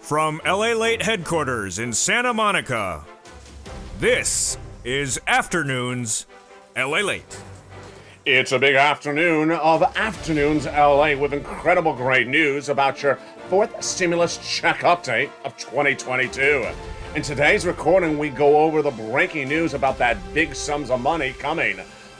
From LALATE headquarters in Santa Monica, this is Afternoons LALATE. It's a big afternoon of Afternoons LA with incredible great news about your fourth stimulus check update of 2022. In today's recording, we go over the breaking news about that big sums of money coming.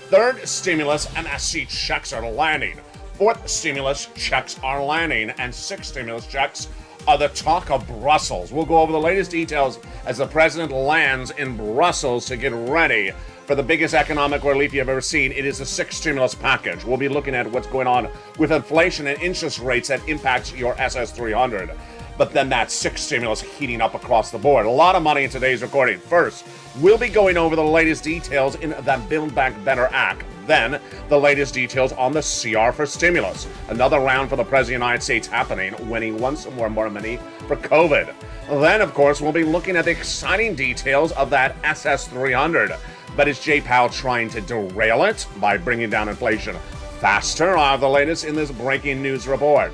Third stimulus MSC checks are landing. Fourth stimulus checks are landing. And sixth stimulus checks are the talk of Brussels. We'll go over the latest details as the president lands in Brussels to get ready for the biggest economic relief you've ever seen. It is the sixth stimulus package. We'll be looking at what's going on with inflation and interest rates that impacts your SS300. But then that sixth stimulus heating up across the board. A lot of money in today's recording. First, we'll be going over the latest details in the Build Back Better Act. Then, the latest details on the CR for stimulus. Another round for the President of the United States happening when he wants some more money for COVID. Then, of course, we'll be looking at the exciting details of that SS300. But is Jay Powell trying to derail it by bringing down inflation faster? I'll have the latest in this breaking news report.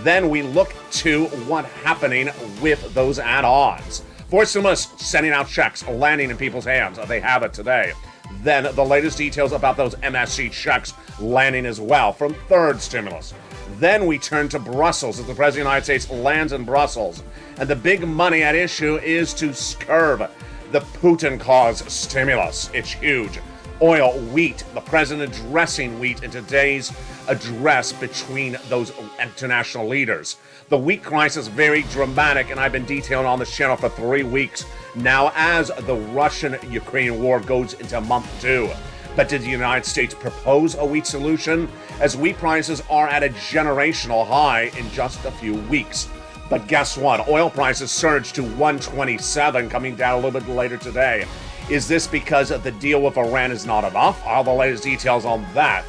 Then we look to what's happening with those add-ons. Fourth stimulus sending out checks, landing in people's hands. They have it today. Then the latest details about those MSC checks landing as well from third stimulus. Then we turn to Brussels as the President of the United States lands in Brussels. And the big money at issue is to curb the Putin-caused stimulus. It's huge. Oil, wheat, the president addressing wheat in today's address between those international leaders. The wheat crisis, very dramatic, and I've been detailing on this channel for 3 weeks now as the Russian-Ukraine war goes into month 2. But did the United States propose a wheat solution? As wheat prices are at a generational high in just a few weeks. But guess what? Oil prices surged to $127, coming down a little bit later today. Is this because the deal with Iran is not enough? All the latest details on that.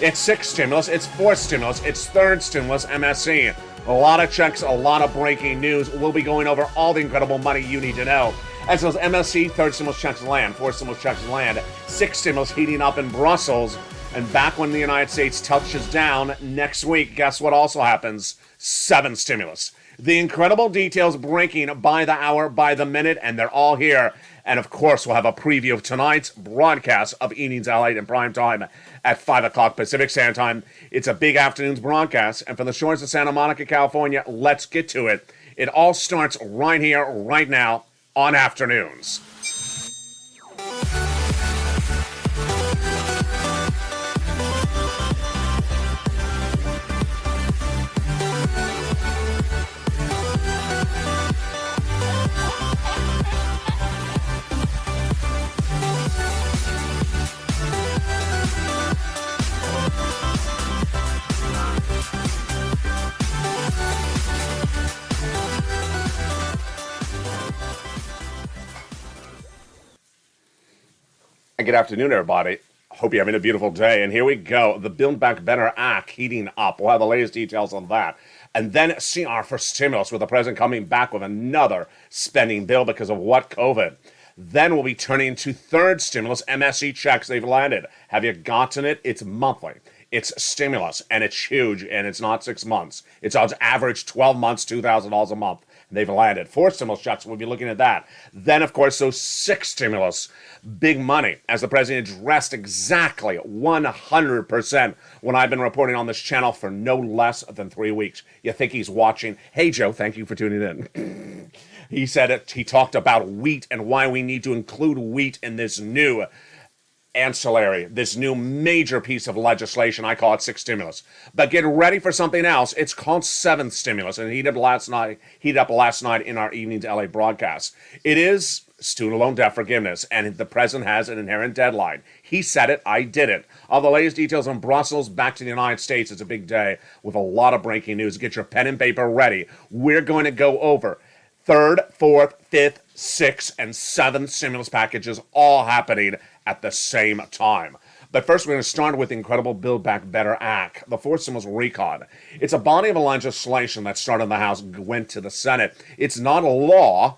It's sixth stimulus, it's fourth stimulus, it's third stimulus, MSC. A lot of checks, a lot of breaking news. We'll be going over all the incredible money you need to know. As those MSC, third stimulus checks land, fourth stimulus checks land, sixth stimulus heating up in Brussels. And back when the United States touches down next week, guess what also happens? Seventh stimulus. The incredible details breaking by the hour, by the minute, and they're all here. And of course, we'll have a preview of tonight's broadcast of Evenings LALATE in prime time at 5 o'clock Pacific Standard Time. It's a big afternoon's broadcast. And from the shores of Santa Monica, California, let's get to it. It all starts right here, right now, on Afternoons. Good afternoon, everybody. Hope you're having a beautiful day. And here we go. The Build Back Better Act heating up. We'll have the latest details on that. And then CR for stimulus, with the president coming back with another spending bill because of what? COVID. Then we'll be turning to third stimulus, MSC checks. They've landed. Have you gotten it? It's monthly. It's stimulus, and it's huge, and it's not 6 months. It's on average 12 months, $2,000 a month. They've landed. Fourth stimulus checks, we'll be looking at that. Then, of course, those sixth stimulus, big money, as the president addressed exactly 100% when I've been reporting on this channel for no less than 3 weeks. You think he's watching? Hey, Joe, thank you for tuning in. He said it. He talked about wheat and why we need to include wheat in this new ancillary, this new major piece of legislation. I call it sixth stimulus. But get ready for something else. It's called seventh stimulus, and heated up last night in our Evenings LA broadcast. It is student loan debt forgiveness, and the president has an inherent deadline. He said it, I did it. All the latest details on Brussels back to the United States. It's a big day with a lot of breaking news. Get your pen and paper ready. We're going to go over third, fourth, fifth, sixth, and seventh stimulus packages all happening at the same time. But first, we're going to start with the incredible Build Back Better Act, the fourth stimulus recon. It's a body of legislation that started in the House, went to the Senate. It's not a law,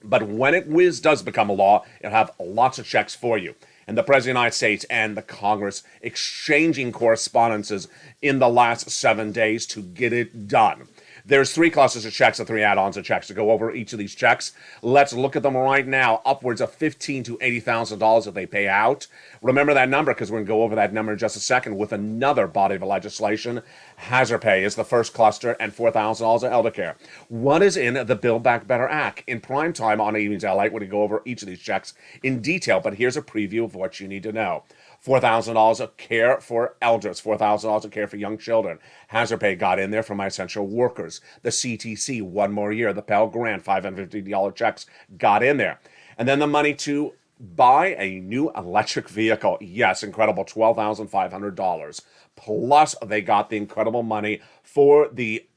but when it does become a law, it'll have lots of checks for you. and the President of the United States and the Congress exchanging correspondences in the last 7 days to get it done. There's 3 clusters of checks and 3 add-ons of checks. To go over each of these checks, let's look at them right now. Upwards of $15,000 to $80,000 that they pay out. Remember that number, because we're going to go over that number in just a second with another body of legislation. Hazard pay is the first cluster, and $4,000 of elder care. What is in the Build Back Better Act? In prime time on Evenings LA, we're going to go over each of these checks in detail, but here's a preview of what you need to know. $4,000 of care for elders, $4,000 of care for young children. Hazard pay got in there for my essential workers. The CTC, 1 more year. The Pell Grant, $550 checks got in there. And then the money to buy a new electric vehicle. Yes, incredible, $12,500. Plus, they got the incredible money for the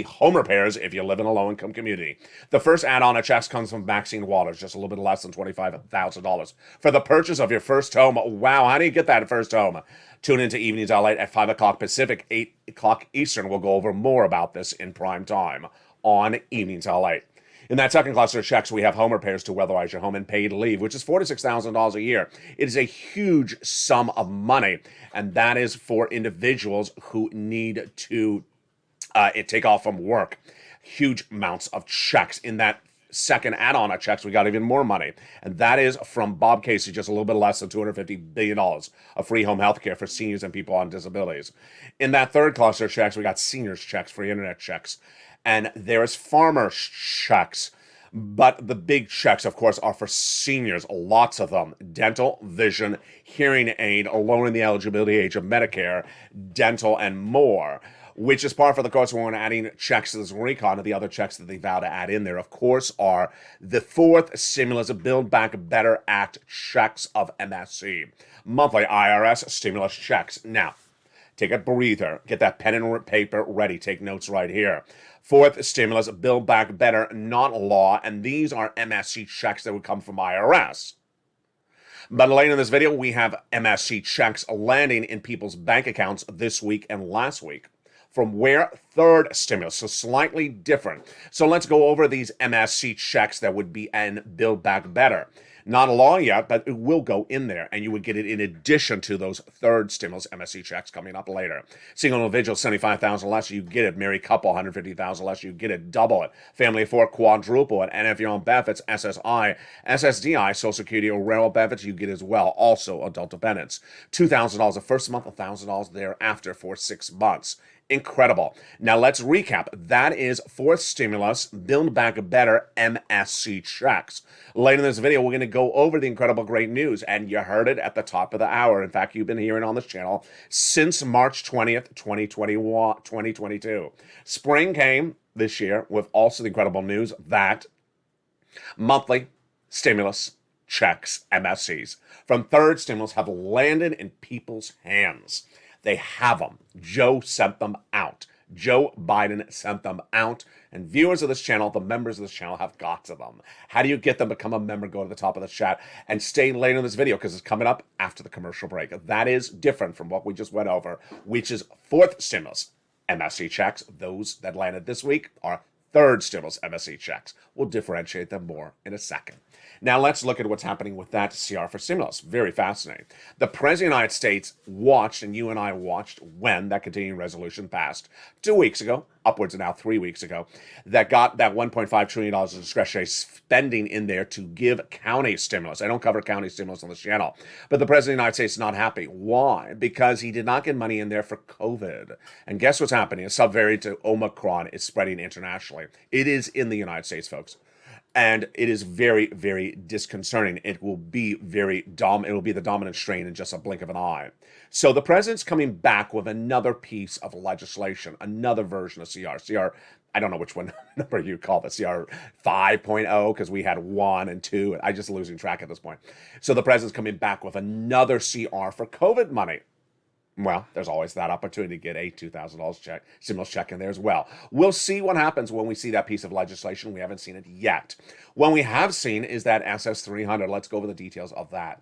home repairs if you live in a low-income community. The first add-on of checks comes from Maxine Waters, just a little bit less than $25,000. For the purchase of your first home, wow, how do you get that first home? Tune into Evenings LA at 5 o'clock Pacific, 8 o'clock Eastern. We'll go over more about this in prime time on Evenings LA. In that second cluster of checks, we have home repairs to weatherize your home and paid leave, which is $46,000 a year. It is a huge sum of money, and that is for individuals who need to take off from work. Huge amounts of checks. In that second add-on of checks, we got even more money. And that is from Bob Casey, just a little bit less than $250 billion of free home health care for seniors and people on disabilities. In that third cluster of checks, we got seniors checks, free internet checks. And there's farmer checks. But the big checks, of course, are for seniors, lots of them. Dental, vision, hearing aid, lowering the eligibility age of Medicare, dental, and more. Which is part for the course when we're adding checks to this recon. And the other checks that they vow to add in there, of course, are the fourth stimulus Build Back Better Act checks of MSC. Monthly IRS stimulus checks. Now, take a breather. Get that pen and paper ready. Take notes right here. Fourth stimulus Build Back Better, not law. And these are MSC checks that would come from IRS. But later in this video, we have MSC checks landing in people's bank accounts this week and last week. From where? Third stimulus, so slightly different. So let's go over these MSC checks that would be and Build Back Better. Not a law yet, but it will go in there, and you would get it in addition to those third stimulus MSC checks coming up later. Single individual, $75,000 less, you get it. Married couple, $150,000 less, you get it. Double it. Family of 4, quadruple it. And if you're on benefits, SSI, SSDI, Social Security or rural benefits, you get as well. Also, adult dependents. $2,000 the first month, $1,000 thereafter for 6 months. Incredible. Now let's recap. That is fourth stimulus, Build Back Better MSC checks. Later in this video, we're going to go over the incredible great news, and you heard it at the top of the hour. In fact, you've been hearing on this channel since March 20th, 2022. Spring came this year with also the incredible news that monthly stimulus checks, MSCs, from third stimulus have landed in people's hands. They have them. Joe sent them out. Joe Biden sent them out. And viewers of this channel, the members of this channel, have got to them. How do you get them? Become a member. Go to the top of the chat and stay later in this video because it's coming up after the commercial break. That is different from what we just went over, which is fourth stimulus MSC checks. Those that landed this week are third stimulus MSC checks. We'll differentiate them more in a second. Now let's look at what's happening with that CR for stimulus. Very fascinating. The President of the United States watched, and you and I watched, when that continuing resolution passed 2 weeks ago, upwards of now 3 weeks ago, that got that $1.5 trillion of discretionary spending in there to give county stimulus. I don't cover county stimulus on this channel, but the President of the United States is not happy. Why? Because he did not get money in there for COVID. And guess what's happening? A subvariant of Omicron is spreading internationally. It is in the United States, folks. And it is very, very disconcerting. It will be it will be the dominant strain in just a blink of an eye. So the president's coming back with another piece of legislation, another version of CR. I don't know which one number you call it, CR 5.0, because we had 1 and 2. I'm just losing track at this point. So the president's coming back with another CR for COVID money. Well, there's always that opportunity to get a $2,000 stimulus check in there as well. We'll see what happens when we see that piece of legislation. We haven't seen it yet. What we have seen is that SS 300. Let's go over the details of that.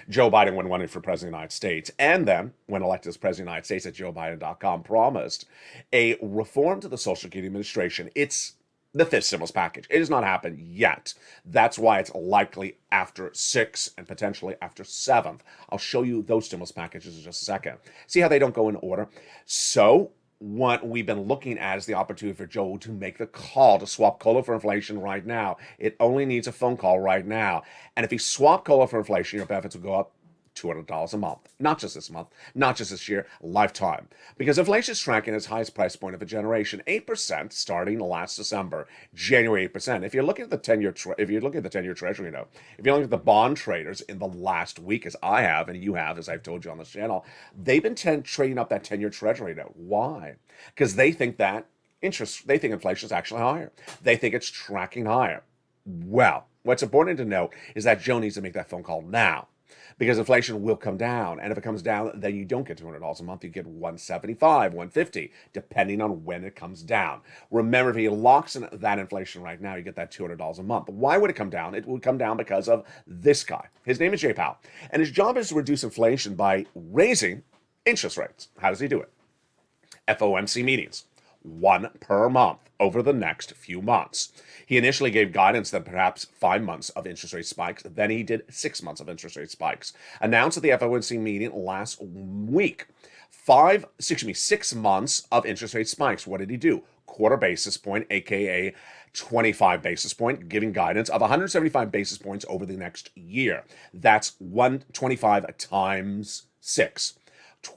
Joe Biden, when running for president of the United States, and then when elected as president of the United States at joebiden.com, promised a reform to the Social Security Administration. It's the fifth stimulus package. It has not happened yet. That's why it's likely after 6th and potentially after 7th. I'll show you those stimulus packages in just a second. See how they don't go in order? So what we've been looking at is the opportunity for Joe to make the call to swap cola for inflation right now. It only needs a phone call right now. And if you swap cola for inflation, your benefits will go up $200 a month. Not just this month, not just this year, lifetime. Because inflation is tracking its highest price point of a generation, 8% starting last December, January 8%. If you're looking at the 10-year Treasury note, if you're looking at the bond traders in the last week, as I have and you have, as I've told you on this channel, they've been trading up that 10-year Treasury note. Why? Because they think inflation is actually higher. They think it's tracking higher. Well, what's important to note is that Joe needs to make that phone call now, because inflation will come down. And if it comes down, then you don't get $200 a month. You get $175, $150, depending on when it comes down. Remember, if he locks in that inflation right now, you get that $200 a month. Why would it come down? It would come down because of this guy. His name is Jay Powell. And his job is to reduce inflation by raising interest rates. How does he do it? FOMC meetings, one per month over the next few months. He initially gave guidance that perhaps 5 months of interest rate spikes. Then he did 6 months of interest rate spikes. Announced at the FOMC meeting last week. 6 months of interest rate spikes. What did he do? Quarter basis point, aka 25 basis point, giving guidance of 175 basis points over the next year. That's 125 times 6.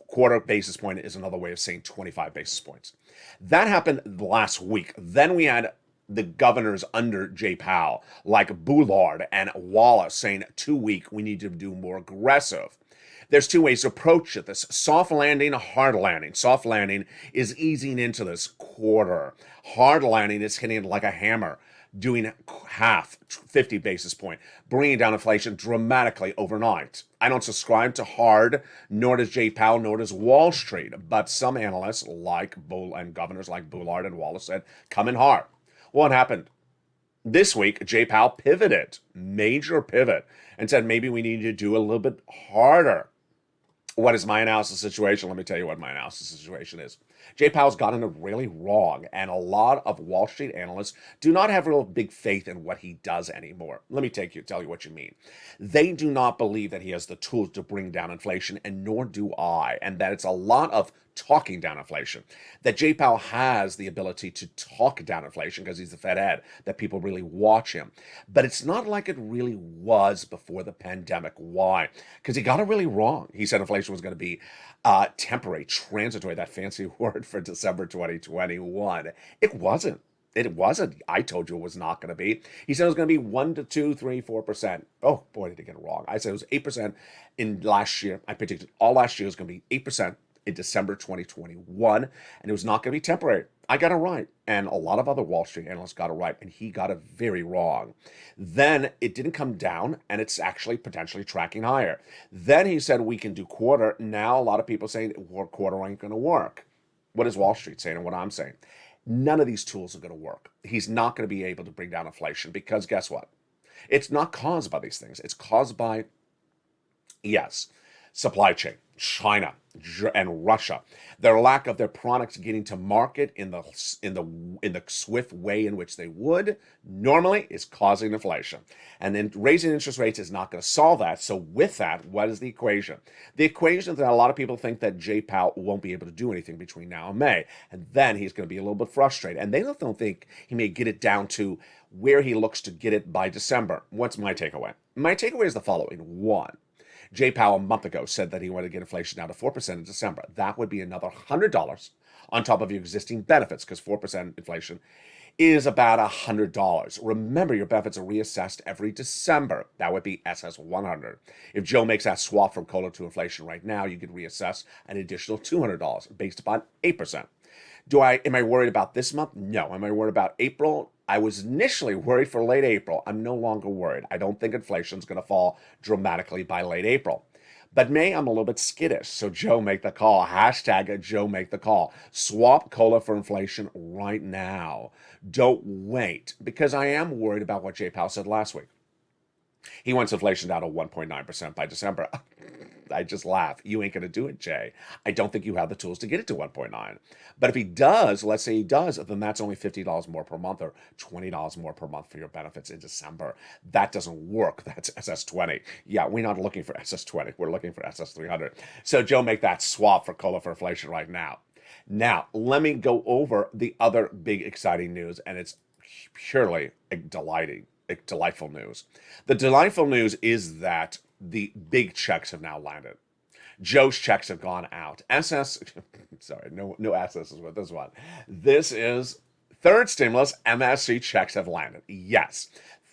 Quarter basis point is another way of saying 25 basis points. That happened last week. Then we had the governors under Jay Powell, like Bullard and Wallace, saying 2 week, we need to do more aggressive. There's 2 ways to approach this: soft landing, hard landing. Soft landing is easing into this quarter. Hard landing is hitting it like a hammer, doing half, 50 basis point, bringing down inflation dramatically overnight. I don't subscribe to hard, nor does Jay Powell, nor does Wall Street. But some analysts and governors like Bullard and Wallace said, come in hard. What happened? This week, Jay Powell pivoted, major pivot, and said maybe we need to do a little bit harder. What is my analysis situation? Let me tell you what my analysis situation is. Jay Powell's gotten it really wrong, and a lot of Wall Street analysts do not have real big faith in what he does anymore. Let me tell you what you mean. They do not believe that he has the tools to bring down inflation, and nor do I, and that it's a lot of talking down inflation. That Jay Powell has the ability to talk down inflation because he's the Fed head, that people really watch him. But it's not like it really was before the pandemic. Why? Because he got it really wrong. He said inflation was going to be temporary, transitory, that fancy word for December 2021. It wasn't. It wasn't. I told you it was not going to be. He said it was going to be 1 to 2, 3, 4%. Oh, boy, did he get it wrong. I said it was 8% in last year. I predicted all last year was going to be 8% in December 2021, and it was not going to be temporary. I got it right, and a lot of other Wall Street analysts got it right, and he got it very wrong. Then it didn't come down, and it's actually potentially tracking higher. Then he said we can do quarter. Now a lot of people saying quarter ain't going to work. What is Wall Street saying and what I'm saying? None of these tools are going to work. He's not going to be able to bring down inflation because guess what? It's not caused by these things. It's caused by, yes, supply chain, China and Russia, their lack of their products getting to market in the swift way in which they would normally is causing inflation. And then raising interest rates is not going to solve that. So with that, what is the equation? The equation is that a lot of people think that Jay Powell won't be able to do anything between now and May, and then he's going to be a little bit frustrated. And they don't think he may get it down to where he looks to get it by December. What's my takeaway? My takeaway is the following. One, Jay Powell a month ago said that he wanted to get inflation down to 4% in December. That would be another $100 on top of your existing benefits, because 4% inflation is about $100. Remember, your benefits are reassessed every December. That would be SS 100. If Joe makes that swap from COLA to inflation right now, you could reassess an additional $200 based upon 8%. Am I worried about this month? No. Am I worried about April? I was initially worried for late April. I'm no longer worried. I don't think inflation is going to fall dramatically by late April. But May, I'm a little bit skittish. So Joe, make the call. Hashtag Joe, make the call. Swap COLA for inflation right now. Don't wait, because I am worried about what Jay Powell said last week. He wants inflation down to 1.9% by December. I just laugh. You ain't going to do it, Jay. I don't think you have the tools to get it to 1.9. But if he does, let's say he does, then that's only $50 more per month or $20 more per month for your benefits in December. That doesn't work. That's SS20. Yeah, we're not looking for SS20. We're looking for SS300. So Joe, make that swap for COLA for inflation right now. Now, let me go over the other big exciting news, and it's purely delightful news. The delightful news is that the big checks have now landed. Joe's checks have gone out. Sorry, no SS's with this one. This is third stimulus. MSC checks have landed. Yes,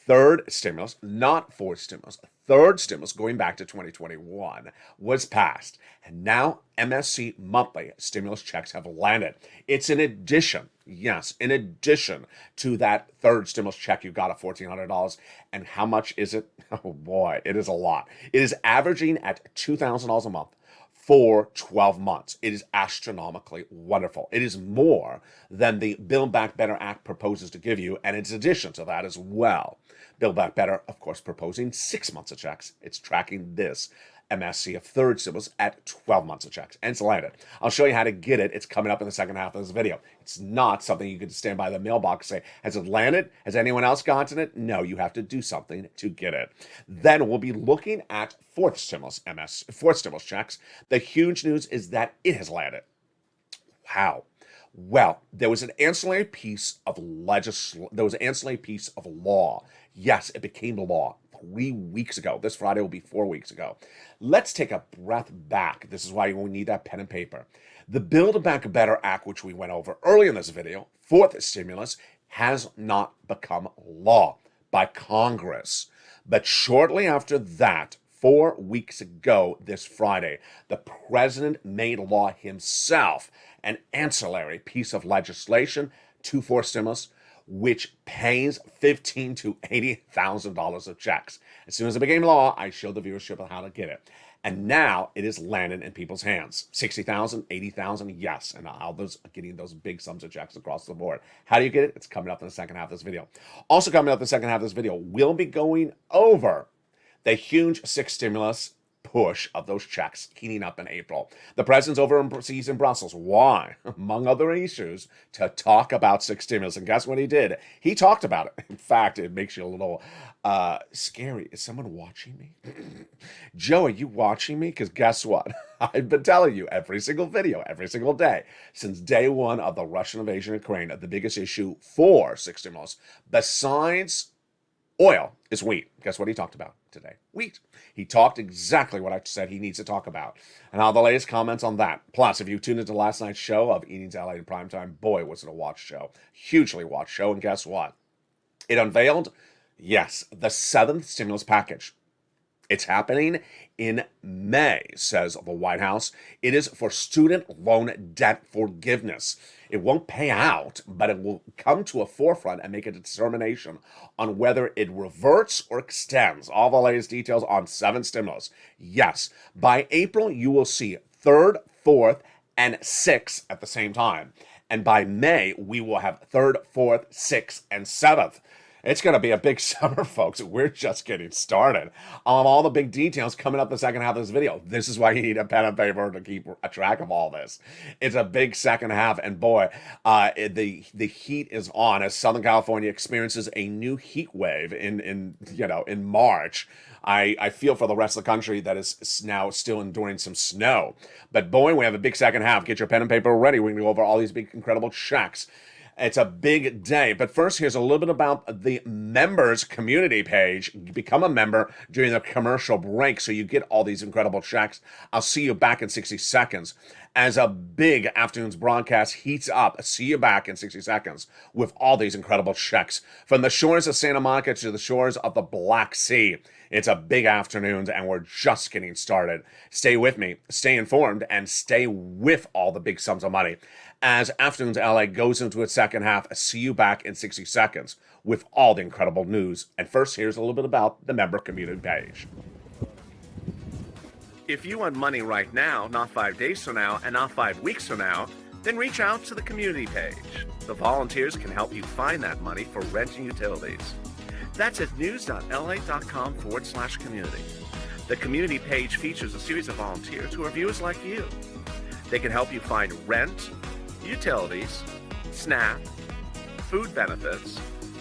third stimulus, not fourth stimulus. Third stimulus, going back to 2021, was passed. And now MSC monthly stimulus checks have landed. It's in addition, yes, in addition to that third stimulus check you got of $1,400. And how much is it? Oh boy, it is a lot. It is averaging at $2,000 a month for 12 months. It is astronomically wonderful. It is more than the Build Back Better Act proposes to give you, and it's addition to that as well. Build Back Better, of course, proposing 6 months of checks. It's tracking this MSC of third stimulus at 12 months of checks, and it's landed. I'll show you how to get it. It's coming up in the second half of this video. It's not something you can stand by the mailbox and say, has it landed? Has anyone else gotten it? No, you have to do something to get it. Then we'll be looking at fourth stimulus checks. The huge news is that it has landed. Wow. Well, there was an ancillary piece of law. Yes, it became law 3 weeks ago. This Friday will be 4 weeks ago. Let's take a breath back. This is why we need that pen and paper. The Build Back Better Act, which we went over early in this video, fourth stimulus, has not become law by Congress. But shortly after that, 4 weeks ago this Friday, the president made law himself an ancillary piece of legislation to fourth stimulus, which pays $15,000 to $80,000 of checks. As soon as it became law, I showed the viewership of how to get it. And now it is landing in people's hands. $60,000, $80,000, yes. And others are getting those big sums of checks across the board. How do you get it? It's coming up in the second half of this video. Also coming up in the second half of this video, we'll be going over the huge sixth stimulus push of those checks heating up in April. The president's overseas in Brussels. Why? Among other issues, to talk about sixth stimulus. And guess what he did? He talked about it. In fact, it makes you a little scary. Is someone watching me? Joe, are you watching me? Because guess what? I've been telling you every single video, every single day, since day one of the Russian invasion of Ukraine, the biggest issue for sixth stimulus, besides oil, is wheat. Guess what he talked about today? Wheat. He talked exactly what I said he needs to talk about. And all the latest comments on that. Plus, if you tuned into last night's show of Eating's LA in Primetime, boy, was it a watch show. Hugely watched show. And guess what? It unveiled, yes, the seventh stimulus package. It's happening in May, says the White House. It is for student loan debt forgiveness. It won't pay out, but it will come to a forefront and make a determination on whether it reverts or extends. All the latest details on seventh stimulus. Yes, by April, you will see third, fourth, and sixth at the same time. And by May, we will have third, fourth, sixth, and seventh. It's going to be a big summer, folks. We're just getting started. All the big details coming up the second half of this video. This is why you need a pen and paper to keep a track of all this. It's a big second half, and boy, the heat is on as Southern California experiences a new heat wave in March. I feel for the rest of the country that is now still enduring some snow. But boy, we have a big second half. Get your pen and paper ready. We're going to go over all these big, incredible checks. It's a big day. But first, here's a little bit about the members community page. Become a member during the commercial break so you get all these incredible checks. I'll see you back in 60 seconds. As a big afternoon's broadcast heats up, see you back in 60 seconds with all these incredible checks. From the shores of Santa Monica to the shores of the Black Sea. It's a big afternoon, and we're just getting started. Stay with me, stay informed, and stay with all the big sums of money. As Afternoons LA goes into its second half, see you back in 60 seconds with all the incredible news. And first, here's a little bit about the member community page. If you want money right now, not 5 days from now, and not 5 weeks from now, then reach out to the community page. The volunteers can help you find that money for rent and utilities. That's at news.la.com/community. The community page features a series of volunteers who are viewers like you. They can help you find rent, utilities, SNAP, food benefits,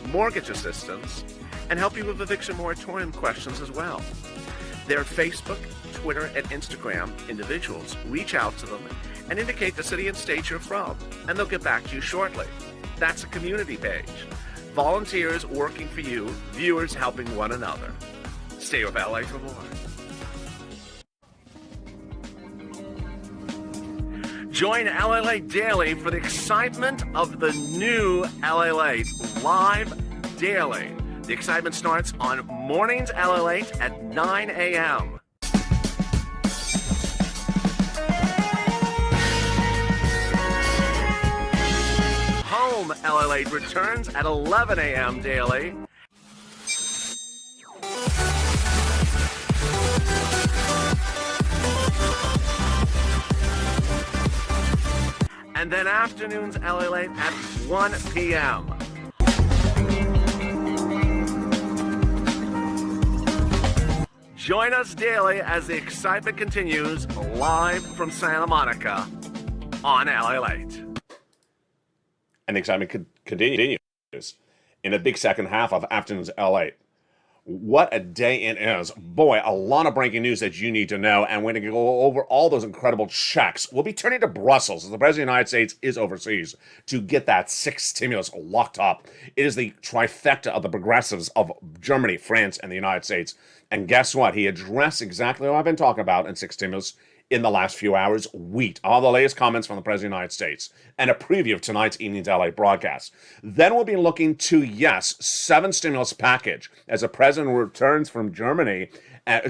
mortgage assistance, and help you with eviction moratorium questions as well. Their Facebook, Twitter, and Instagram individuals reach out to them and indicate the city and state you're from, and they'll get back to you shortly. That's a community page. Volunteers working for you, viewers helping one another. Stay with LA for more. Join LALATE daily for the excitement of the new LALATE live daily. The excitement starts on mornings LALATE at 9 a.m. Home LALATE returns at 11 a.m. daily. And then afternoons LALATE at 1 p.m. Join us daily as the excitement continues live from Santa Monica on LALATE. And the excitement continues in a big second half of Afternoons LA. What a day it is. Boy, a lot of breaking news that you need to know, and we're going to go over all those incredible checks. We'll be turning to Brussels, as the President of the United States is overseas, to get that sixth stimulus locked up. It is the trifecta of the progressives of Germany, France, and the United States. And guess what? He addressed exactly what I've been talking about in sixth stimulus in the last few hours. Wheat, all the latest comments from the President of the United States, and a preview of tonight's Evening's LA broadcast. Then we'll be looking to, yes, 7 stimulus package. As the President returns from Germany,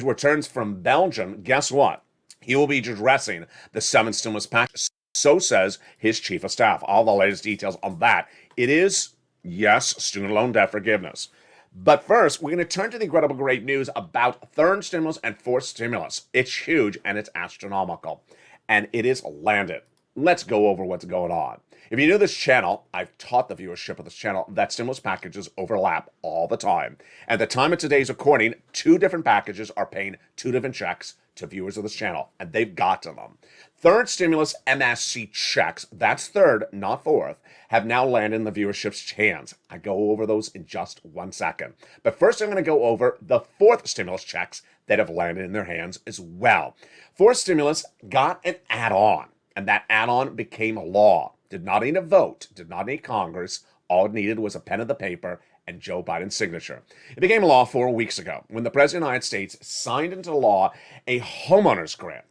returns from Belgium, guess what? He will be addressing the 7th stimulus package. So says his chief of staff. All the latest details on that. It is, yes, student loan debt forgiveness. But first, we're going to turn to the incredible great news about third stimulus and fourth stimulus. It's huge and it's astronomical. And it is landed. Let's go over what's going on. If you know this channel, I've taught the viewership of this channel that stimulus packages overlap all the time. At the time of today's recording, 2 different packages are paying 2 different checks to viewers of this channel, and they've gotten them. Third stimulus MSC checks, that's third, not fourth, have now landed in the viewership's hands. I go over those in just 1 second. But first I'm going to go over the fourth stimulus checks that have landed in their hands as well. Fourth stimulus got an add-on, and that add-on became law. Did not need a vote, did not need Congress. All it needed was a pen of the paper and Joe Biden's signature. It became law 4 weeks ago when the President of the United States signed into law a homeowner's grant.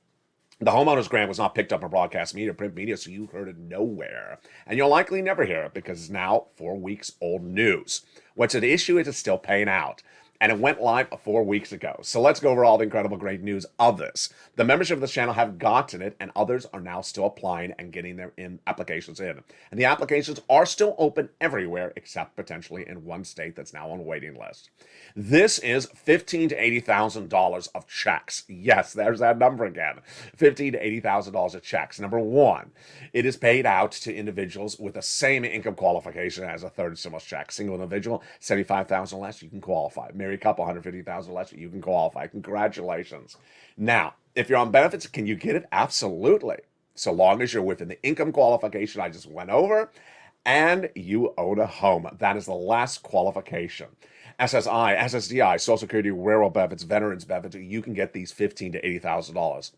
The homeowner's grant was not picked up in broadcast media, print media, so you heard it nowhere. And you'll likely never hear it because it's now 4 weeks old news. What's at issue is it's still paying out. And it went live 4 weeks ago. So let's go over all the incredible great news of this. The membership of this channel have gotten it, and others are now still applying and getting their applications in. And the applications are still open everywhere except potentially in one state that's now on a waiting list. This is $15,000 to $80,000 of checks. Yes, there's that number again. $15,000 to $80,000 of checks. Number one, it is paid out to individuals with the same income qualification as a third stimulus check. Single individual, $75,000 less, you can qualify. Married couple, $150,000 less, you can qualify. Congratulations. Now, if you're on benefits, can you get it? Absolutely. So long as you're within the income qualification I just went over and you own a home. That is the last qualification. SSI, SSDI, Social Security, Railroad benefits, veterans benefits, you can get these $15,000 to $80,000.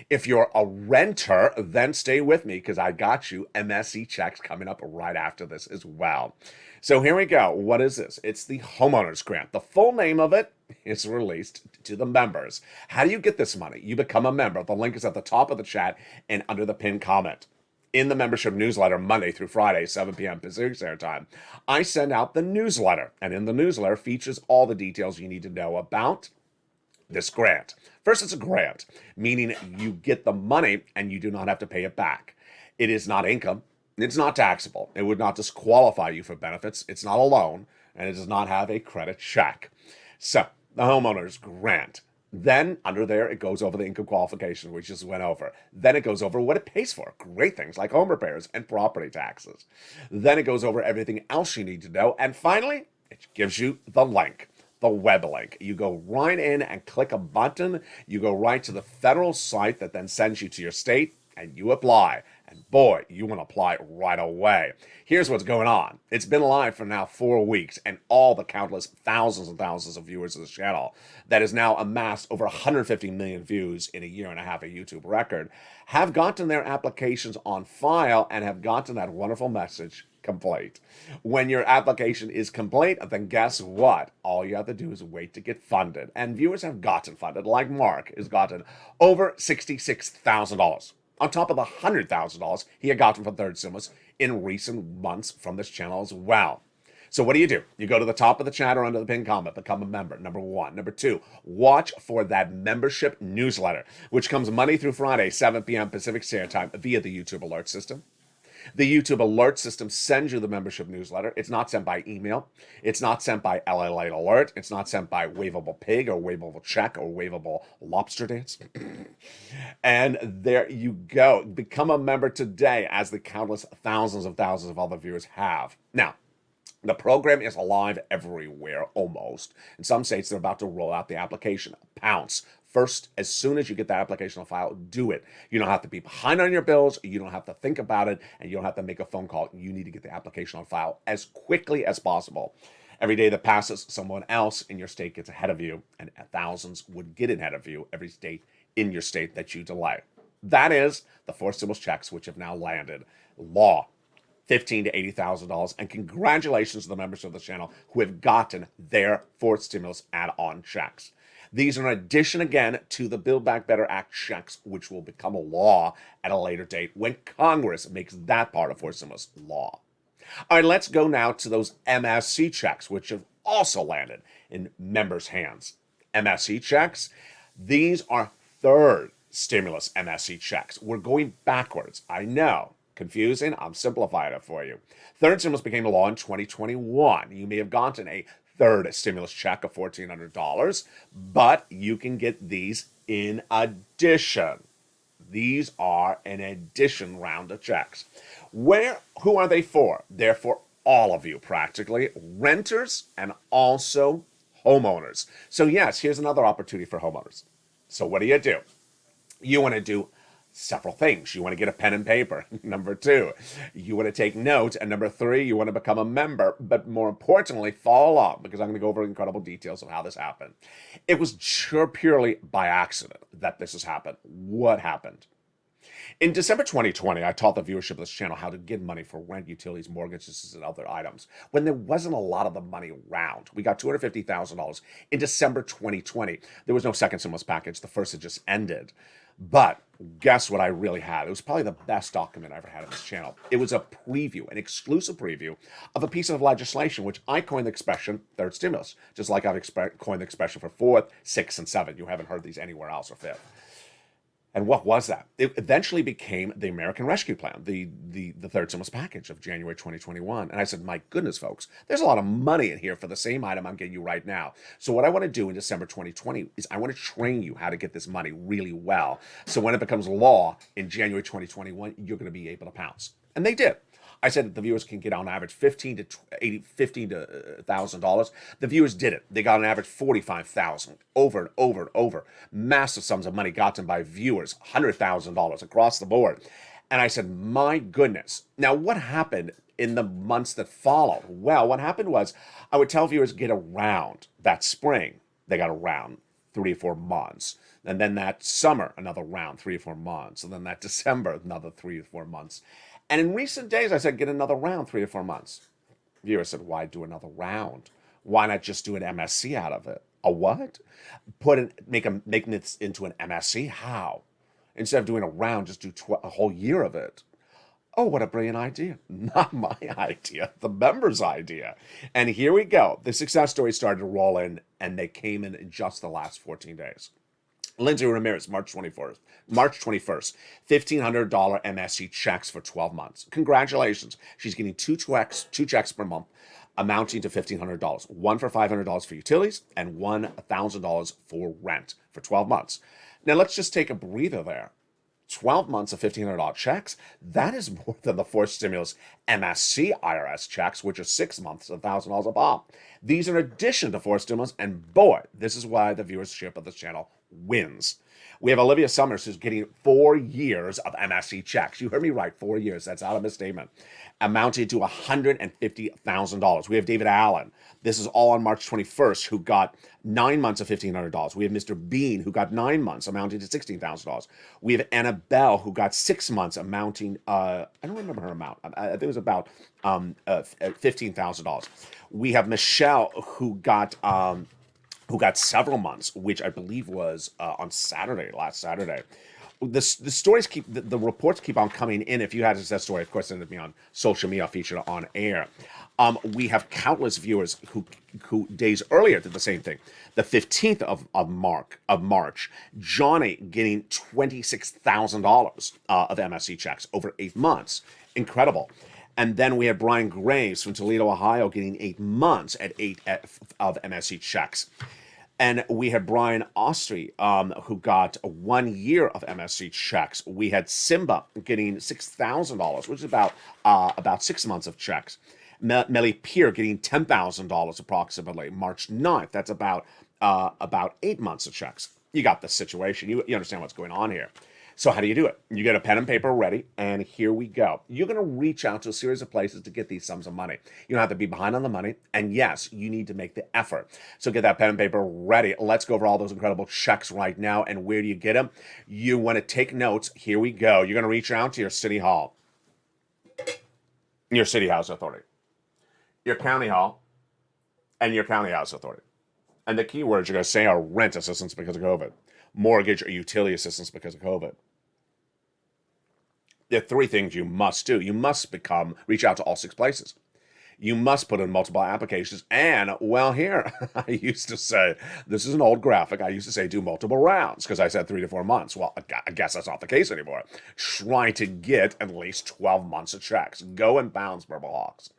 If you're a renter, then stay with me because I got you MSC checks coming up right after this as well. So here we go. What is this? It's the homeowner's grant. The full name of it is released to the members. How do you get this money? You become a member. The link is at the top of the chat and under the pinned comment. In the membership newsletter, Monday through Friday, 7 p.m. Pacific Standard Time, I send out the newsletter. And in the newsletter features all the details you need to know about this grant. First, it's a grant, meaning you get the money and you do not have to pay it back. It is not income. It's not taxable. It would not disqualify you for benefits. It's not a loan, and it does not have a credit check. So, the homeowner's grant. Then, under there, it goes over the income qualification, we just went over. Then it goes over what it pays for. Great things like home repairs and property taxes. Then it goes over everything else you need to know. And finally, it gives you the link. The web link. You go right in and click a button. You go right to the federal site that then sends you to your state, and you apply. And boy, you want to apply right away. Here's what's going on. It's been live for now 4 weeks, and all the countless thousands and thousands of viewers of this channel that has now amassed over 150 million views in a year and a half, a YouTube record, have gotten their applications on file and have gotten that wonderful message, complete. When your application is complete, then guess what? All you have to do is wait to get funded. And viewers have gotten funded, like Mark has gotten over $66,000. On top of the $100,000 he had gotten from Third Stimulus in recent months from this channel as well. So what do? You go to the top of the chat or under the pinned comment, become a member, number one. Number two, watch for that membership newsletter, which comes Monday through Friday, 7 p.m. Pacific Standard Time via the YouTube alert system. The YouTube alert system sends you the membership newsletter. It's not sent by email. It's not sent by LALATE alert. It's not sent by Waveable Pig or Waveable Check or Waveable Lobster Dance. And there you go. Become a member today, as the countless thousands of other viewers have. Now, the program is live everywhere, almost. In some states, they're about to roll out the application. Pounce. First, as soon as you get that application on file, do it. You don't have to be behind on your bills. You don't have to think about it, and you don't have to make a phone call. You need to get the application on file as quickly as possible. Every day that passes, someone else in your state gets ahead of you, and thousands would get ahead of you every state in your state that you delay. That is the 4 stimulus checks, which have now landed. Law. $15,000 to $80,000, and congratulations to the members of the channel who have gotten their 4th stimulus add-on checks. These are in addition, again, to the Build Back Better Act checks, which will become a law at a later date when Congress makes that part of 4 stimulus law. All right, let's go now to those MSC checks, which have also landed in members' hands. MSC checks, these are 3rd stimulus MSC checks. We're going backwards, I know. Confusing? I'm simplifying it for you. 3rd stimulus became a law in 2021. You may have gotten a 3rd stimulus check of $1,400, but you can get these in addition. These are an addition round of checks. Who are they for? They're for all of you, practically. Renters and also homeowners. So yes, here's another opportunity for homeowners. So what do? You want to do several things. You want to get a pen and paper. Number 2, you want to take notes. And number 3, you want to become a member. But more importantly, follow along, because I'm going to go over incredible details of how this happened. It was purely by accident that this has happened. What happened? In December 2020, I taught the viewership of this channel how to get money for rent, utilities, mortgages, and other items when there wasn't a lot of the money around. We got $250,000 in December 2020. There was no second stimulus package. The first had just ended. But guess what I really had? It was probably the best document I ever had on this channel. It was a preview, an exclusive preview of a piece of legislation, which I coined the expression 3rd stimulus, just like I've coined the expression for 4th, 6th, and 7th. You haven't heard these anywhere else, or 5th. And what was that? It eventually became the American Rescue Plan, the 3rd stimulus package of January 2021. And I said, my goodness, folks, there's a lot of money in here for the same item I'm getting you right now. So what I want to do in December 2020 is I want to train you how to get this money really well. So when it becomes law in January 2021, you're going to be able to pounce. And they did. I said that the viewers can get on average $15,000 to $1,000. The viewers did it. They got on average $45,000 over and over and over. Massive sums of money gotten by viewers, $100,000 across the board. And I said, my goodness. Now, what happened in the months that followed? Well, what happened was I would tell viewers get around that spring. They got around 3 or 4 months. And then that summer, another round, 3 or 4 months. And then that December, another 3 or 4 months. And in recent days, I said, get another round, 3 or 4 months. Viewers said, why do another round? Why not just do an MSC out of it? A what? Make this into an MSC? How? Instead of doing a round, just do a whole year of it. Oh, what a brilliant idea. Not my idea, the members' idea. And here we go. The success stories started to roll in, and they came in just the last 14 days. Lindsay Ramirez, March 21st, $1,500 MSC checks for 12 months. Congratulations. She's getting two checks per month, amounting to $1,500. One for $500 for utilities and $1,000 for rent for 12 months. Now, let's just take a breather there. 12 months of $1,500 checks, that is more than the 4th stimulus MSC IRS checks, which are 6 months, $1,000 a pop. These are in addition to 4th stimulus, and boy, this is why the viewership of this channel wins. We have Olivia Summers, who's getting 4 years of MSC checks. You heard me right, 4 years. That's not a misstatement. Amounted to $150,000. We have David Allen. This is all on March 21st, who got 9 months of $1,500. We have Mr. Bean, who got 9 months, amounting to $16,000. We have Annabelle, who got 6 months, amounting, I don't remember her amount. I think it was about $15,000. We have Michelle, who got several months, which I believe was on last Saturday. The stories the reports keep on coming in. If you had a story, of course, send it to me on social media, featured on air. We have countless viewers who days earlier did the same thing. The 15th of March, Johnny getting $26,000 of MSC checks over 8 months. Incredible. And then we had Brian Graves from Toledo, Ohio, getting 8 months of MSC checks. And we had Brian Ostry, who got 1 year of MSC checks. We had Simba getting $6,000, which is about 6 months of checks. Melly Peer getting $10,000 approximately, March 9th. That's about 8 months of checks. You got the situation. You understand what's going on here. So how do you do it? You get a pen and paper ready, and here we go. You're going to reach out to a series of places to get these sums of money. You don't have to be behind on the money, and yes, you need to make the effort. So get that pen and paper ready. Let's go over all those incredible checks right now, and where do you get them? You want to take notes. Here we go. You're going to reach out to your city hall, your city house authority, your county hall, and your county house authority. And the keywords you're going to say are rent assistance because of COVID, mortgage or utility assistance because of COVID. There are 3 things you must do. You must reach out to all 6 places. You must put in multiple applications. And, well, here, I used to say, this is an old graphic. I used to say do multiple rounds because I said 3 to 4 months. Well, I guess that's not the case anymore. Try to get at least 12 months of checks. Go and bounce, Purple Hawks.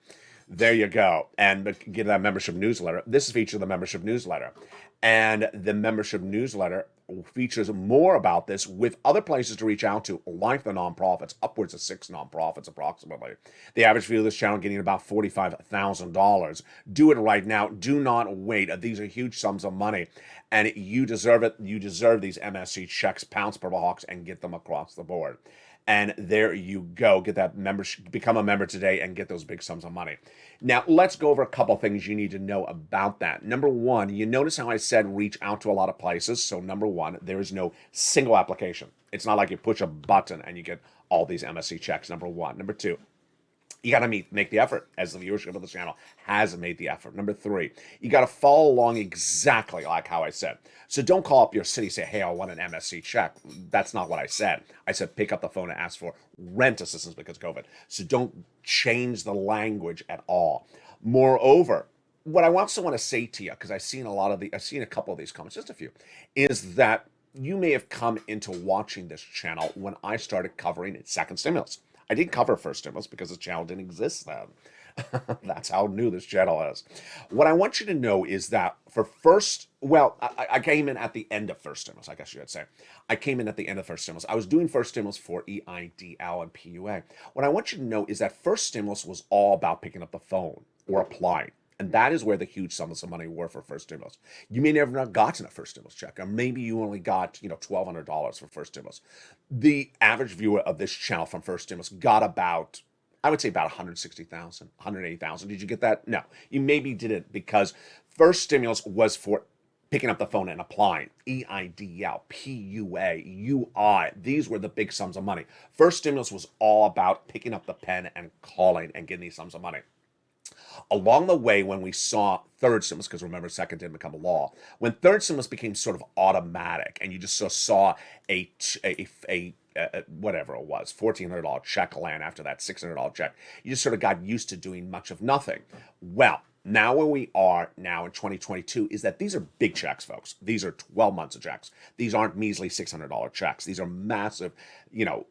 There you go. And get that membership newsletter. This features the membership newsletter. And the membership newsletter features more about this with other places to reach out to, like the nonprofits, upwards of 6 nonprofits approximately. The average view of this channel getting about $45,000. Do it right now. Do not wait. These are huge sums of money, and you deserve it. You deserve these MSC checks. Pounce, Purple Hawks, and get them across the board. And there you go. Get that membership, become a member today and get those big sums of money. Now, let's go over a couple things you need to know about that. Number 1, you notice how I said reach out to a lot of places. So number 1, there is no single application. It's not like you push a button and you get all these MSC checks, number 1. Number 2, you got to make the effort, as the viewership of the channel has made the effort. Number 3, you got to follow along exactly like how I said. So don't call up your city, say, hey, I want an MSC check. That's not what I said. I said pick up the phone and ask for rent assistance because of COVID. So don't change the language at all. Moreover, what I also want to say to you, because I've seen a couple of these comments, just a few, is that you may have come into watching this channel when I started covering its second stimulus. I didn't cover first stimulus because this channel didn't exist then. That's how new this channel is. What I want you to know is that for I came in at the end of first stimulus, I guess you would say. I came in at the end of first stimulus. I was doing first stimulus for EIDL and PUA. What I want you to know is that first stimulus was all about picking up the phone or applying. And that is where the huge sums of money were for first stimulus. You may never have gotten a first stimulus check, or maybe you only got, $1,200 for first stimulus. The average viewer of this channel from first stimulus got about, I would say about 160,000, 180,000. Did you get that? No, you maybe didn't, because first stimulus was for picking up the phone and applying. EIDL, PUA, UI, these were the big sums of money. First stimulus was all about picking up the pen and calling and getting these sums of money. Along the way, when we saw third stimulus, because remember, second didn't become a law, when third stimulus became sort of automatic, and you just saw a whatever it was, $1,400 check land after that $600 check, you just sort of got used to doing much of nothing. Well, now where we are now in 2022 is that these are big checks, folks. These are 12 months of checks. These aren't measly $600 checks. These are massive, $10,000,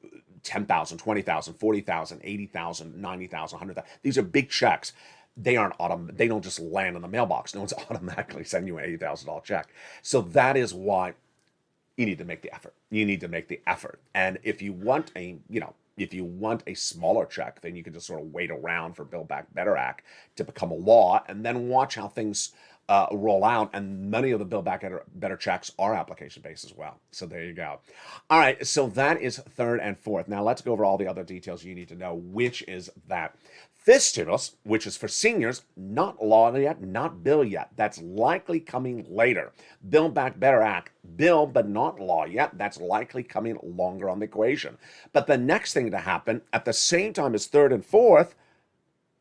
$20,000, $40,000, $80,000, $90,000, $100,000. These are big checks. They don't just land in the mailbox. No one's automatically sending you an $80,000 check. So that is why you need to make the effort. You need to make the effort. And if you want a smaller check, then you can just sort of wait around for Build Back Better Act to become a law, and then watch how things roll out, and many of the Build Back Better checks are application-based as well. So there you go. All right, so that is third and fourth. Now let's go over all the other details you need to know, which is that fifth stimulus, which is for seniors, not law yet, not bill yet. That's likely coming later. Build Back Better Act, bill, but not law yet. That's likely coming longer on the equation. But the next thing to happen at the same time as third and fourth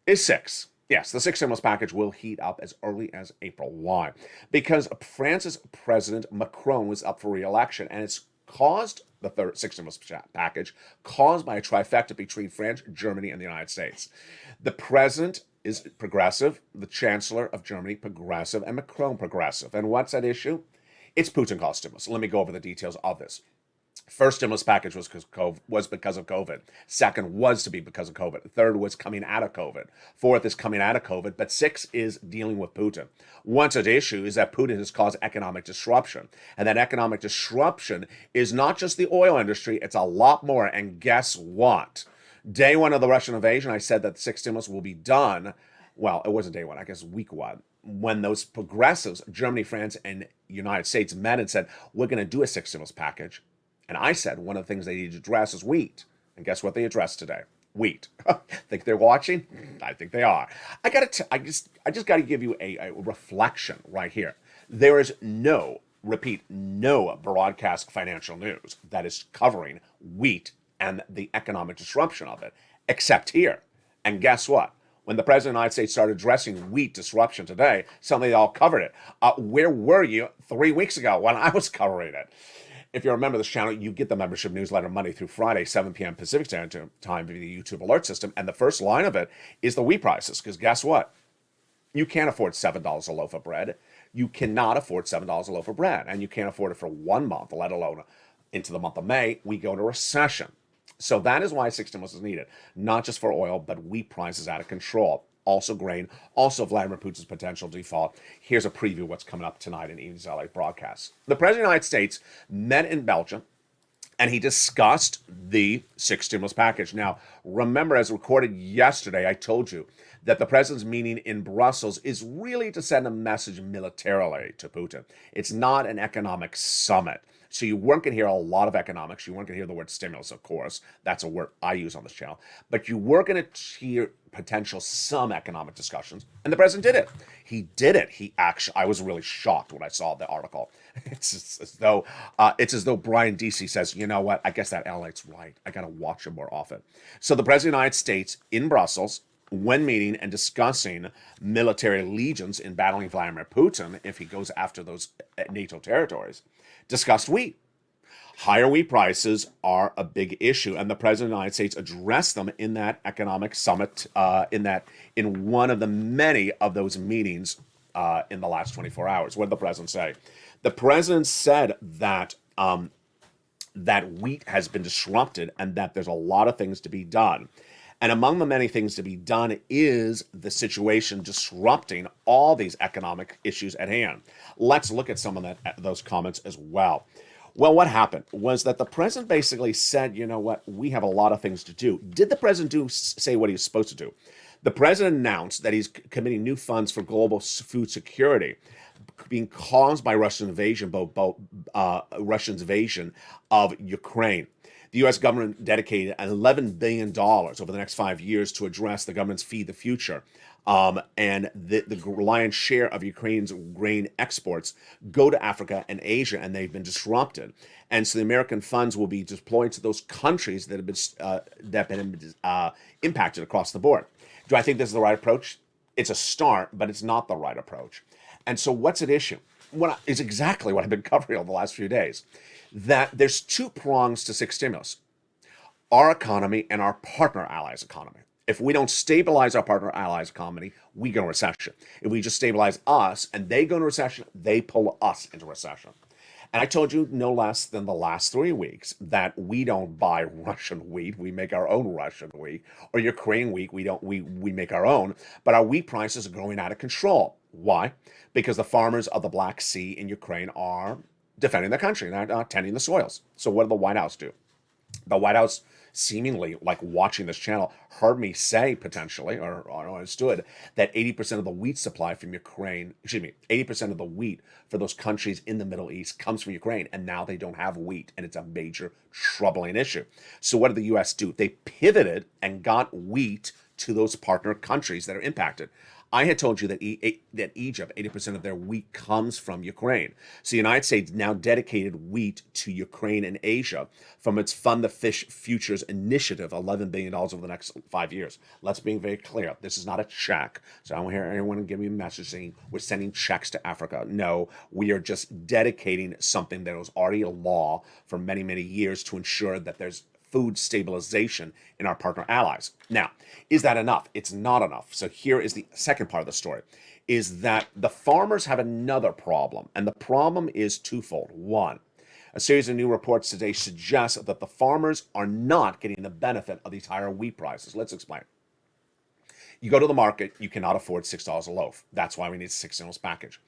is six. Yes, the sixth stimulus package will heat up as early as April. Why? Because France's President Macron was up for re-election, and it's caused the third sixth stimulus package caused by a trifecta between France, Germany, and the United States. The president is progressive, the chancellor of Germany progressive, and Macron progressive. And what's at issue? It's Putin-caused stimulus. Let me go over the details of this. First stimulus package was because of COVID. Second was to be because of COVID. Third was coming out of COVID. Fourth is coming out of COVID. But six is dealing with Putin. What's at issue is that Putin has caused economic disruption. And that economic disruption is not just the oil industry, it's a lot more. And guess what? Day one of the Russian invasion, I said that the sixth stimulus will be done. Well, it wasn't day one, I guess week one. When those progressives, Germany, France, and United States met and said, we're going to do a sixth stimulus package. And I said one of the things they need to address is wheat. And guess what they addressed today? Wheat. Think they're watching? I think they are. I just got to give you a reflection right here. There is no broadcast financial news that is covering wheat and the economic disruption of it, except here. And guess what? When the President of the United States started addressing wheat disruption today, suddenly they all covered it. Where were you 3 weeks ago when I was covering it? If you remember this channel, you get the membership newsletter Monday through Friday, 7 p.m. Pacific Standard Time via the YouTube alert system. And the first line of it is the wheat prices. Because guess what? You can't afford $7 a loaf of bread. You cannot afford $7 a loaf of bread. And you can't afford it for 1 month, let alone into the month of May. We go into recession. So that is why six stimulus is needed. Not just for oil, but wheat prices out of control. Also grain, also Vladimir Putin's potential default. Here's a preview of what's coming up tonight in Evening's LALATE broadcast. The President of the United States met in Belgium, and he discussed the sixth stimulus package. Now, remember, as recorded yesterday, I told you that the President's meeting in Brussels is really to send a message militarily to Putin. It's not an economic summit. So you weren't going to hear a lot of economics. You weren't going to hear the word stimulus, of course. That's a word I use on this channel. But you were going to hear potential some economic discussions. And the president did it. He did it. I was really shocked when I saw the article. It's as though Brian Deasy says, you know what? I guess that LA's right. I got to watch him more often. So the President of the United States in Brussels, when meeting and discussing military legions in battling Vladimir Putin, if he goes after those NATO territories, discussed wheat. Higher wheat prices are a big issue, and the President of the United States addressed them in that economic summit, in one of the many of those meetings in the last 24 hours. What did the President say? The President said that that wheat has been disrupted and that there's a lot of things to be done. And among the many things to be done is the situation disrupting all these economic issues at hand. Let's look at some of those comments as well. Well, what happened was that the president basically said, you know what, we have a lot of things to do. Did the president say what he was supposed to do? The president announced that he's committing new funds for global food security being caused by Russian invasion, Russia's invasion of Ukraine. The U.S. government dedicated $11 billion over the next 5 years to address the government's Feed the Future. And the lion's share of Ukraine's grain exports go to Africa and Asia, and they've been disrupted. And so the American funds will be deployed to those countries that have been impacted across the board. Do I think this is the right approach? It's a start, but it's not the right approach. And so what's at issue? What is exactly what I've been covering over the last few days. That there's two prongs to six stimulus. Our economy and our partner allies' economy. If we don't stabilize our partner allies' economy, we go into recession. If we just stabilize us and they go into recession, they pull us into recession. And I told you no less than the last 3 weeks that we don't buy Russian wheat. We make our own Russian wheat, or Ukraine wheat. We make our own, but our wheat prices are growing out of control. Why? Because the farmers of the Black Sea in Ukraine are defending the country. They're not tending the soils. So what did the White House do? The White House seemingly like watching this channel, heard me say potentially, or understood, that 80% of the wheat supply from Ukraine, 80% of the wheat for those countries in the Middle East comes from Ukraine, and now they don't have wheat, and it's a major troubling issue. So what did the U.S. do? They pivoted and got wheat to those partner countries that are impacted. I had told you that that Egypt, 80% of their wheat comes from Ukraine. So the United States now dedicated wheat to Ukraine and Asia from its Fund the Fish Futures initiative, $11 billion over the next 5 years. Let's be very clear. This is not a check. So I don't hear anyone give me a message saying we're sending checks to Africa. No, we are just dedicating something that was already a law for many, many years to ensure that there's food stabilization in our partner allies. Now, is that enough? It's not enough. So here is the second part of the story, is that the farmers have another problem, and the problem is twofold. One, a series of new reports today suggest that the farmers are not getting the benefit of these higher wheat prices. Let's explain. You go to the market, you cannot afford $6 a loaf. That's why we need a 6 stimulus package.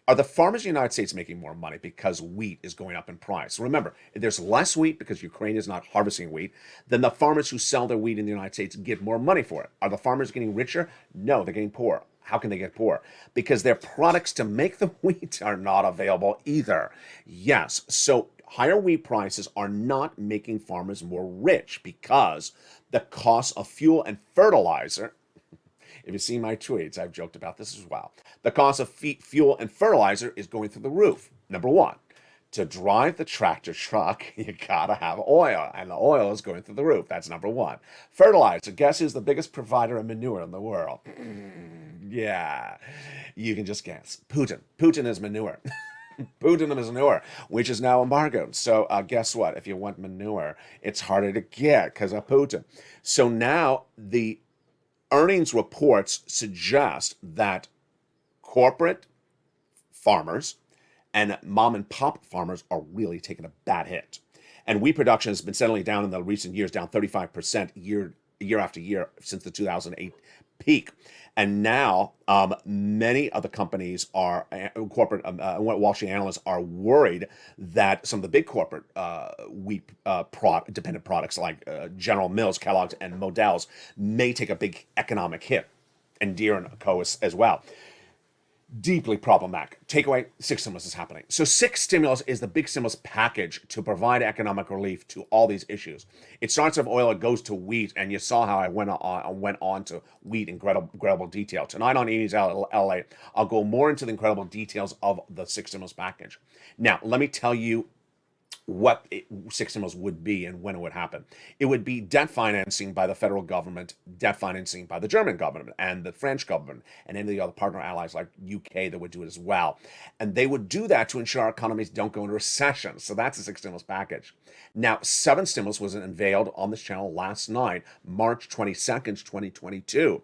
Are the farmers in the United States making more money because wheat is going up in price? Remember, if there's less wheat because Ukraine is not harvesting wheat, then the farmers who sell their wheat in the United States get more money for it. Are the farmers getting richer? No, they're getting poorer. How can they get poor? Because their products to make the wheat are not available either. Yes, so higher wheat prices are not making farmers more rich because the cost of fuel and fertilizer. If you see my tweets, I've joked about this as well. The cost of fuel and fertilizer is going through the roof. Number one, to drive the tractor truck, you gotta have oil, and the oil is going through the roof. That's number one. Fertilizer, guess who's the biggest provider of manure in the world? Yeah, you can just guess. Putin. Putin is manure. Putin is manure, which is now embargoed. So guess what? If you want manure, it's harder to get because of Putin. So now the earnings reports suggest that corporate farmers and mom and pop farmers are really taking a bad hit. And wheat production has been steadily down in the recent years, down 35% year after year since the 2008 peak. And now many of the companies are corporate Wall Street analysts are worried that some of the big corporate wheat dependent products like General Mills, Kellogg's, and Modell's may take a big economic hit, and Deere and Co. as well. Deeply problematic. Takeaway, 6 stimulus is happening. So 6 stimulus is the big stimulus package to provide economic relief to all these issues. It starts with oil, it goes to wheat, and you saw how I went on to wheat in incredible detail. Tonight on Evenings LA, I'll go more into the incredible details of the 6 stimulus package. Now, let me tell you what 6 stimulus would be and when it would happen. It would be debt financing by the federal government, debt financing by the German government and the French government, and any of the other partner allies like UK that would do it as well. And they would do that to ensure our economies don't go into recession. So that's a 6 stimulus package. Now, 7 stimulus was unveiled on this channel last night, March 22nd, 2022.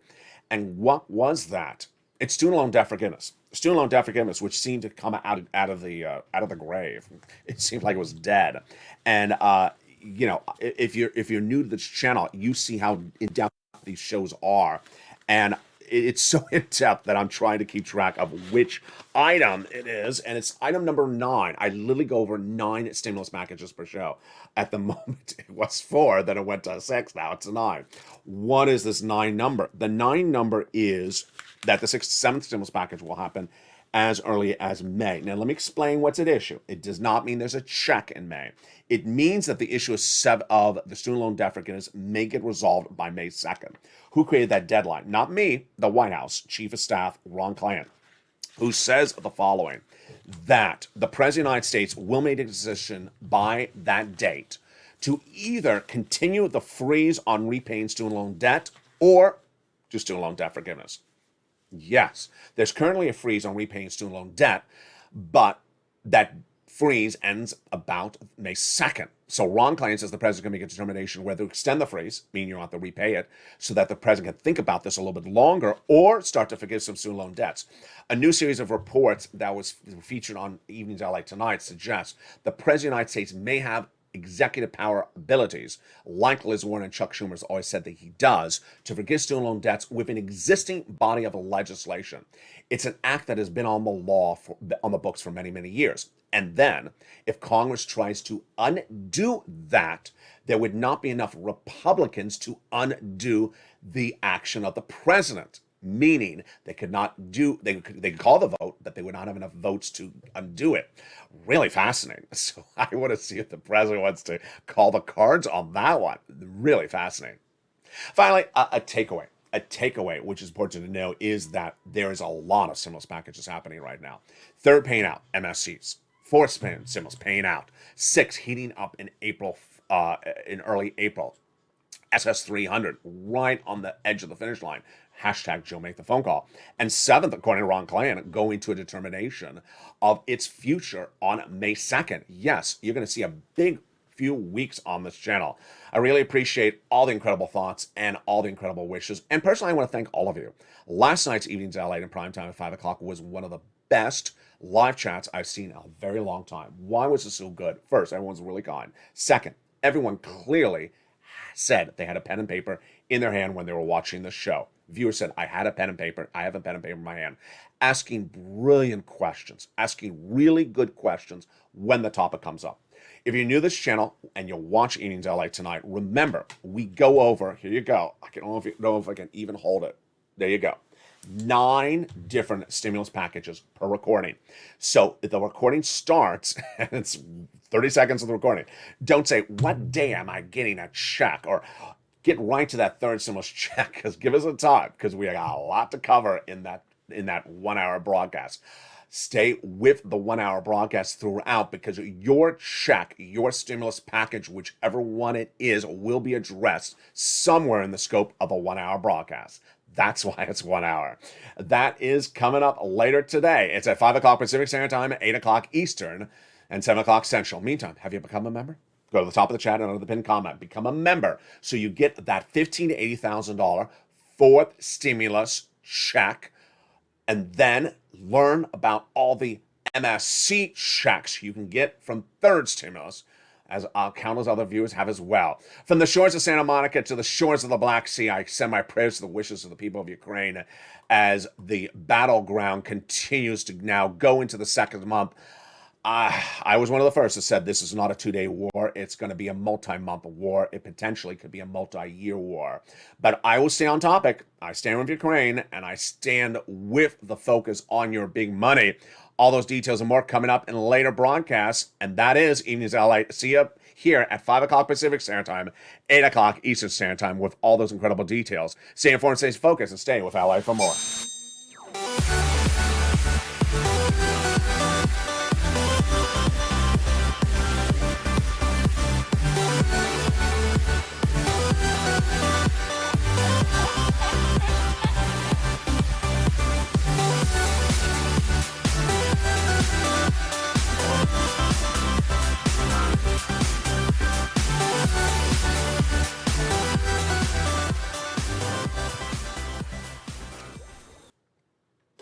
And what was that? It's student loan debt forgiveness. Student loan debt forgiveness, which seemed to come out of the grave. It seemed like it was dead. And if you're new to this channel, you see how in depth these shows are, and it's so in depth that I'm trying to keep track of which item it is, and it's item number 9. I literally go over 9 stimulus packages per show. At the moment, it was 4, then it went to 6. Now it's 9. What is this 9 number? The 9 number is that the 7th stimulus package will happen as early as May. Now, let me explain what's at issue. It does not mean there's a check in May. It means that the issue of the student loan debt forgiveness may get resolved by May 2nd. Who created that deadline? Not me, the White House, Chief of Staff Ron Klain, who says the following, that the President of the United States will make a decision by that date to either continue the freeze on repaying student loan debt or do student loan debt forgiveness. Yes, there's currently a freeze on repaying student loan debt, but that freeze ends about May 2nd. So Ron Klain says the president's going to make a determination whether to extend the freeze, meaning you don't have to repay it, so that the president can think about this a little bit longer, or start to forgive some student loan debts. A new series of reports that was featured on Evenings LA tonight suggests the president of the United States may have executive power abilities, like Liz Warren and Chuck Schumer has always said that he does, to forgive student loan debts with an existing body of legislation. It's an act that has been on the books for many, many years. And then, if Congress tries to undo that, there would not be enough Republicans to undo the action of the president. Meaning they could call the vote, but they would not have enough votes to undo it. Really fascinating. So I want to see if the president wants to call the cards on that one. Really fascinating. Finally, a takeaway, which is important to know, is that there is a lot of stimulus packages happening right now. Third paying out, MSCs. Fourth stimulus paying out. Six heating up in early April. SS300 right on the edge of the finish line. Hashtag Joe make the phone call. And seventh, according to Ron Klain, going to a determination of its future on May 2nd. Yes, you're going to see a big few weeks on this channel. I really appreciate all the incredible thoughts and all the incredible wishes. And personally, I want to thank all of you. Last night's Evenings LA in primetime at 5 o'clock was one of the best live chats I've seen in a very long time. Why was it so good? First, everyone's really kind. Second, everyone clearly said they had a pen and paper in their hand when they were watching the show. Viewers said, I had a pen and paper. I have a pen and paper in my hand. Asking brilliant questions, asking really good questions when the topic comes up. If you're new to this channel and you'll watch Evenings LA tonight, remember, we go over, here you go. I don't know if I can even hold it. There you go. 9 different stimulus packages per recording. So if the recording starts and it's 30 seconds of the recording, don't say, what day am I getting a check? Or get right to that third stimulus check, because give us a time, because we got a lot to cover in that 1 hour broadcast. Stay with the 1 hour broadcast throughout, because your check, your stimulus package, whichever one it is, will be addressed somewhere in the scope of a 1 hour broadcast. That's why it's 1 hour. That is coming up later today. It's at 5 o'clock Pacific Standard Time, 8 o'clock Eastern, and 7 o'clock Central. Meantime, have you become a member? Go to the top of the chat and under the pinned comment. Become a member so you get that $15,000 to $80,000 fourth stimulus check, and then learn about all the MSC checks you can get from third stimulus, as countless other viewers have as well. From the shores of Santa Monica to the shores of the Black Sea, I send my prayers to the wishes of the people of Ukraine as the battleground continues to now go into the second month. I was one of the first that said this is not a 2-day war. It's going to be a multi-month war. It potentially could be a multi-year war. But I will stay on topic. I stand with Ukraine, and I stand with the focus on your big money. All those details and more coming up in later broadcasts, and that is Evenings LA. See you here at 5 o'clock Pacific Standard Time, 8 o'clock Eastern Standard Time with all those incredible details. Stay informed, stay focused, and stay with LA for more.